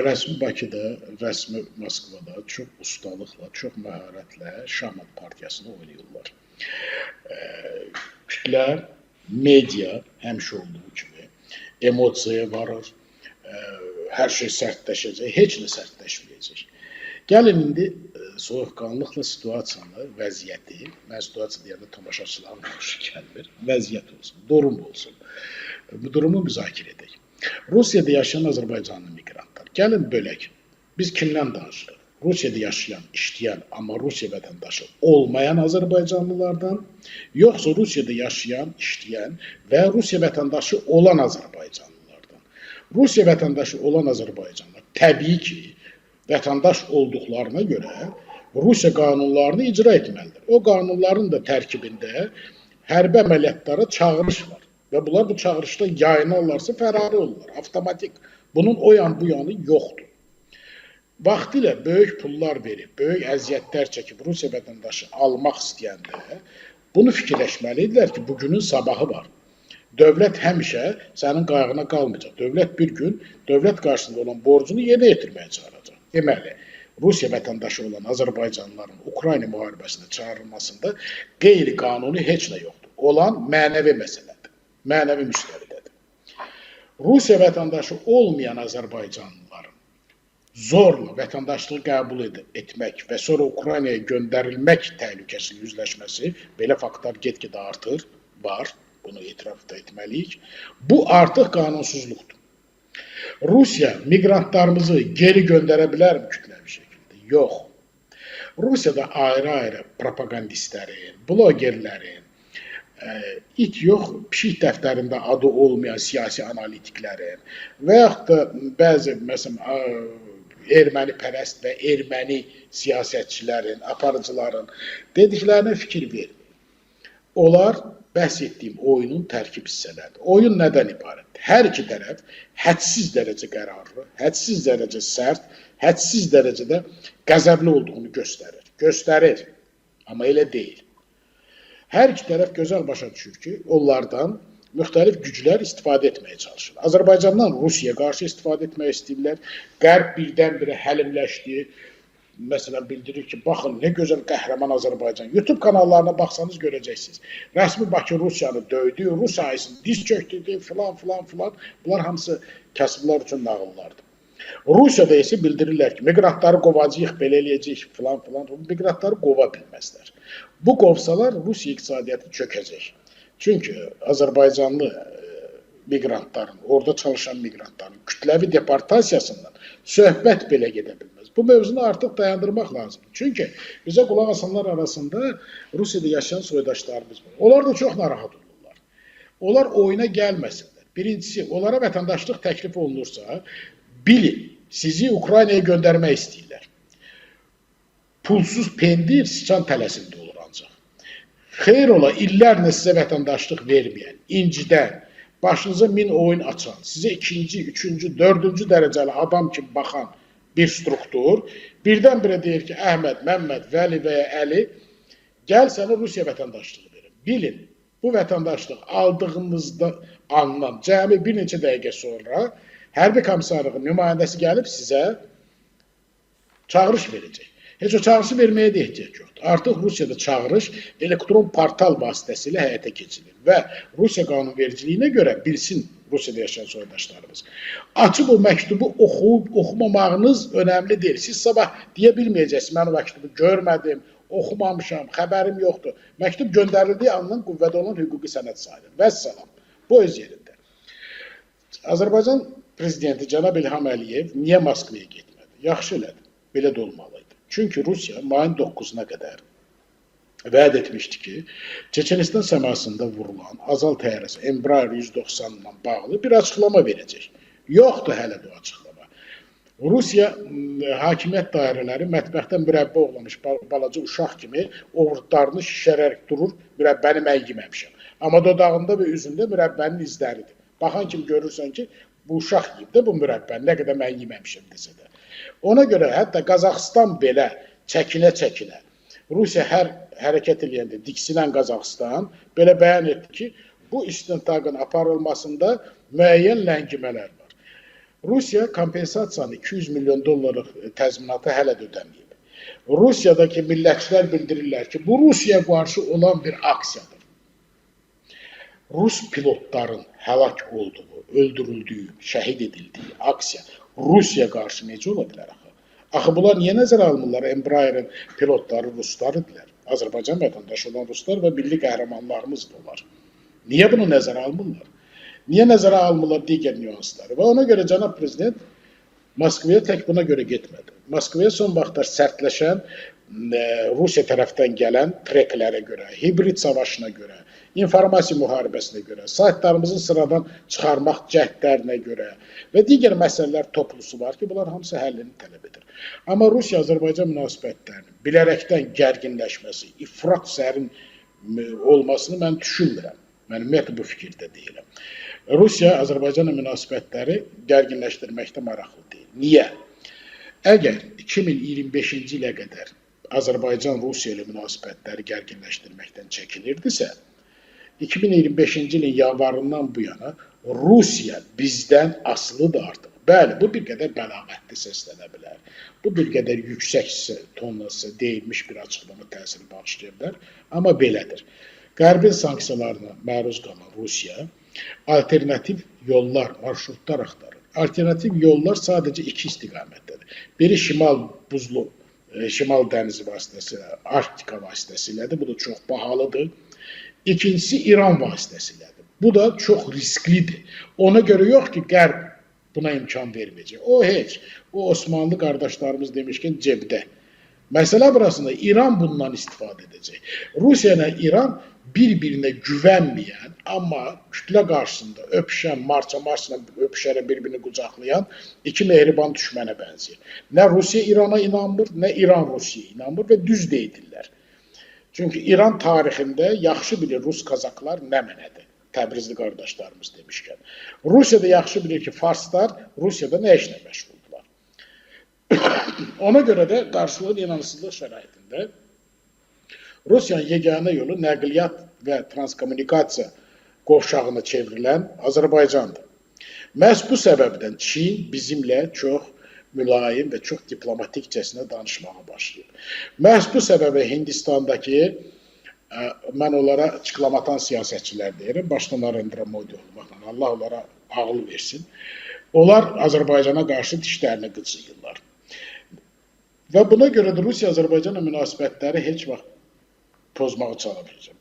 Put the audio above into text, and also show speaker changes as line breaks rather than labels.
Rəsmi Bakıda, rəsmi Moskvada çox ustalıqla, çox məharətlə şahmat partiyasını oynayırlar. Kütlə, media həmişə olduğu kimi emosiyaya varır, hər şey sərtləşəcək, heç nə sərtləşməyəcək. Gəlin indi soyuqqanlıqla situasiyanı, vəziyyəti, mən situasiya deyəndə tamaşaçıların xoşu gəlmir, vəziyyət olsun, durum olsun. Bu durumu müzakirə edək. Rusiyada yaşayan Azərbaycanlı miqrantlar. Gəlin bölək. Biz kimdən danışırıq? Rusiyada yaşayan, işləyən, amma Rusiya vətəndaşı olmayan Azərbaycanlılardan, yoxsa Rusiyada yaşayan, işləyən və Rusiya vətəndaşı olan Azərbaycanlılardan. Rusiya vətəndaşı olan Azərbaycanlılar təbii ki, vətəndaş olduqlarına görə Rusiya qanunlarını icra etməlidir. O qanunların da tərkibində hərbi əməliyyatlara çağırış var. Və bunlar bu çağırışdan yayınarlarsa fərari olurlar, avtomatik. Bunun o yan bu yanı yoxdur. Vaxtilə böyük pullar verib, böyük əziyyətlər çəkib Rusiya vətəndaşı almaq istəyəndə bunu fikirləşməlidirlər ki, bugünün sabahı var. Dövlət həmişə sənin qayğına qalmayacaq. Dövlət bir gün dövlət qarşısında olan borcunu yerinə yetirməyə çağıracaq. Deməli, Rusiya vətəndaşı olan Azərbaycanlıların Ukrayna müharibəsində çağırılmasında qeyri-qanuni heç nə yoxdur. Olan mənəvi məsələdir, mənəvi müstəvidədir. Rusiya vətəndaşı olmayan Azərbaycanlıların zorla vətəndaşlığı qəbul etmək və sonra Ukraynaya göndərilmək təhlükəsinin üzləşməsi, belə faktlar get-gedə artır, var, bunu etiraf da etməliyik. Bu artıq qanunsuzluqdur. Rusiya miqrantlarımızı geri göndərə bilərmi kütləvi şəkildə? Yox. Rusiyada ayrı-ayrı propagandistlərin, blogerlərin, it yox, pişik dəftərində adı olmayan siyasi analitiklərin və yaxud da bəzi, məsələn, erməni pərəst və erməni siyasətçilərin, aparıcıların dediklərinə fikir vermir. Onlar bəhs etdiyim oyunun tərkib hissələridir. Oyun nədən ibarətdir? Hər iki tərəf hədsiz dərəcə qərarlı, hədsiz dərəcə sərt, hədsiz dərəcədə qəzəbli olduğunu göstərir. Göstərir, amma elə deyil. Hər iki tərəf gözəl başa düşür ki, onlardan müxtəlif güclər istifadə etməyə çalışır. Azərbaycandan Rusiyaya qarşı istifadə etmək istəyirlər. Qərb birdən-birə həlimləşdi. Məsələn, bildirir ki, baxın, nə gözəl qəhrəman Azərbaycan. YouTube kanallarına baxsanız görəcəksiniz. Rəsmi Bakı Rusiyanı döydü, Rus ayısını diz çöktürdü, filan. Bunlar hamısı kasıblar üçün nağıllardır. Rusiyada isə bildirirlər ki, miqrantları qovacağıq, belə eləyəcək, filan. Miqrantları qova bilməzlər. Bu qovsalar Rusiya iqtisadiyyatı çökəcək. Çünki Azərbaycanlı miqrantların, orada çalışan miqrantların kütləvi deportasiyasından söhbət belə gedə bilməz. Bu mövzunu artıq dayandırmaq lazımdır. Çünki bizə qulaq asanlar arasında Rusiyada yaşayan soydaşlarımız var. Onlar da çox narahat olurlar. Onlar oyuna gəlməsinlər. Birincisi, onlara vətəndaşlıq təklif olunursa, bilin, sizi Ukraynaya göndərmək istəyirlər. Pulsuz pendir sıçan tələsində olur ancaq. Xeyr ola, illərlə sizə vətəndaşlıq verməyən, incidən, başınıza min oyun açan, sizə ikinci, üçüncü, dördüncü dərəcəli adam kimi baxan bir struktur, birdən-birə deyir ki, Əhməd, Məmməd, Vəli və ya Əli, gəl sənə Rusiya vətəndaşlığı verin. Bilin, bu vətəndaşlıq aldığınızda anlam, cəmi bir neçə dəqiqə sonra hərbi komissarlığın nümayəndəsi gəlib sizə çağırış verəcək. Heç o çağırışı verməyə də ehtiyac yoxdur. Artıq Rusiyada çağırış elektron portal vasitəsilə həyata keçilir və Rusiya qanunvericiliyinə görə bilsin Rusiyada yaşayan soydaşlarımız. Açıb o məktubu oxuyub, oxumamağınız önəmli deyil. Siz sabah deyə bilməyəcəksiniz, mən o məktubu görmədim, oxumamışam, xəbərim yoxdur. Məktub göndərildiyi andan qüvvədə olan hüquqi sənəd sayılır. Vəssalam. Bu öz yerində. Azərbaycan prezidenti cənab İlham Əliyev niyə Moskvaya getmədi? Yaxşı elədi. Belə də olmalıydı. Çünki Rusiya mayın 9-una qədər vəd etmişdi ki, Çeçenistan səmasında vurulan Azal təyyarəsi Embraer 190 ilə bağlı bir açıqlama verəcək. Yoxdur hələ də o açıqlama. Rusiya hakimiyyət dairələri mətbəxdən mürəbbə olmuş balaca uşaq kimi ovurtlarını şişərərək durur, mürəbbəni mən yeməmişəm. Amma dodağında və üzündə mürəbbənin izləridir. Baxan kimi görürsən ki, bu uşaq yiyib də bu mürəbbəni, nə qədər mən yeməmişəm desə də. Ona görə hətta Qazaxıstan belə çəkilə-çəkilə, Rusiya hər hərəkət eləyəndə diksinən Qazaxıstan belə bəyan etdi ki, bu istintaqın aparılmasında müəyyən ləngimələr var. Rusiya kompensasiyanı 200 milyon dollarlıq təzminatı hələ də ödəməyib. Rusiyadakı millətçilər bildirirlər ki, bu Rusiyaya qarşı olan bir aksiyadır. Rus pilotların həlak olduğu, öldürüldüyü, şəhid edildiyi aksiya Rusiyaya qarşı necə ola bilər axı? Axı bunlar niyə nəzərə almırlar? Embraer'in pilotları Ruslar idilər. Azərbaycan vətəndaşı olan Ruslar və milli qəhrəmanlarımızdır onlar. Niyə bunu nəzərə almırlar? Niyə nəzərə almırlar digər nüansları? Və ona görə cənab prezident Moskvaya tək buna görə getmədi. Moskvaya son vaxtlar sərtləşən Rusiya tərəfdən gələn treklərə görə, hibrid savaşına görə, informasiya müharibəsinə görə, saytlarımızın sıradan çıxarmaq cəhdlərinə görə və digər məsələlər toplusu var ki, bunlar hamısı həllini tələb edir. Amma Rusiya-Azərbaycan münasibətlərinin bilərəkdən gərginləşməsi, ifrat sərin olmasını mən düşünmürəm. Mən ümumiyyətlə bu fikirdə deyiləm. Rusiya-Azərbaycan münasibətləri gərginləşdirməkdə maraqlı deyil. Niyə? Əgər 2025-ci ilə qədər Azərbaycan-Rusiya ilə münasibətləri gərginləşdirməkdən çəkinirdisə, 2025-ci ilin yanvarından bu yana Rusiya bizdən asılıdır artıq. Bəli, bu bir qədər bəlağətli səslənə bilər. Bu bir qədər yüksək tonlası deyilmiş bir açıqlama təsiri bağışlaya bilər. Amma belədir. Qərbin sanksiyalarına məruz qalan Rusiya alternativ yollar, marşrutlar axtarır. Alternativ yollar sadəcə iki istiqamətdədir. Biri şimal buzlu, şimal dənizi vasitəsilə, Arktika vasitəsilədir. Bu da çox bahalıdır. İkincisi İran vasitəsilədir. Bu da çox risklidir. Ona görə yox ki, Qərb buna imkan verməyəcək. O heç. O Osmanlı qardaşlarımız demişkən cebdə. Məsələ burasında İran bundan istifadə edəcək. Rusiya ilə İran bir-birinə güvənməyən, amma kütlə qarşısında öpüşən, marça-marçla öpüşərək bir-birini qucaqlayan iki mehriban düşmənə bənzəyir. Nə Rusiya İrana inanmır, nə İran Rusiyaya inanmır və düz deyildirlər. Çünki İran tarixində yaxşı bilir Rus kazaklar nə mənədir. Təbrizli qardaşlarımız demişkən. Rusiya da yaxşı bilir ki, Farslar Rusiyada nə işlə məşğuldular. Ona görə də qarşılığın inanısızlıq şəraitində Rusiyanın yeganə yolu nəqliyyat və transkommunikasiya qovşağına çevrilən Azərbaycandır. Məhz bu səbəbdən Çin bizimlə çox mülayim və çox diplomatikcəsinə danışmağa başlayıb. Məhz bu səbəbə Hindistandakı, mən onlara çıqlamatan siyasətçilər deyirəm, başda Narendra Modi olmaqla, Allah onlara ağıl versin. Onlar Azərbaycana qarşı dişlərini qıcıyırlar. Və buna görə də Rusiya-Azərbaycan münasibətləri heç vaxt pozmağı çala biləcək.